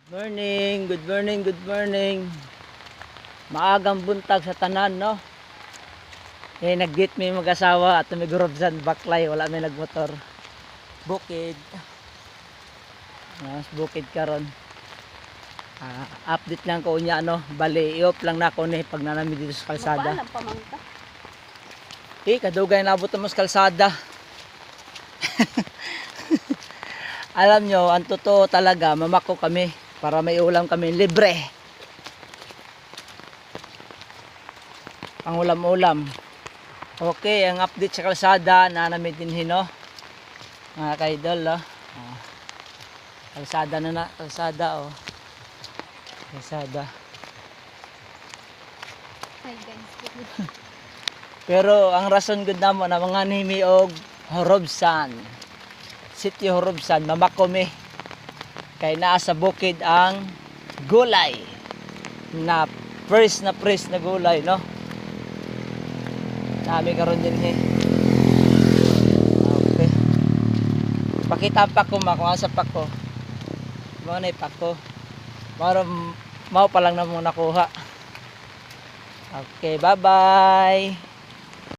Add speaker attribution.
Speaker 1: Morning, good morning, good morning. Maagang buntag sa tanan, no? Nag-date may mag-asawa at may gurubsan baklay, wala may nagmotor. Bukid. Mas bukid karon. Update lang ko niya ano, bali i-off lang na ako ni pag nanami dito sa kalsada.
Speaker 2: Mapaalam pa man ka.
Speaker 1: Kadugay nabot mo sa kalsada. Alam nyo, ang totoo talaga, mamako kami para may ulam kami libre. Ang ulam-ulam. Okay, ang update sa kalsada na namin din hino. Mga kaidol, oh. Kalsada na kalsada, oh. Kalsada.
Speaker 2: Hi guys.
Speaker 1: Pero ang rason gud namo na mga nimi og Horobsan. City Horobsan, mamako mi. Kay naa sa bukid ang gulay. Na fresh na gulay, no? Nami karon din he. Okay. Pakita pa ko kung asa pa ko. Mo na pa ko. Mao pa lang na mo nakuha. Okay, bye-bye.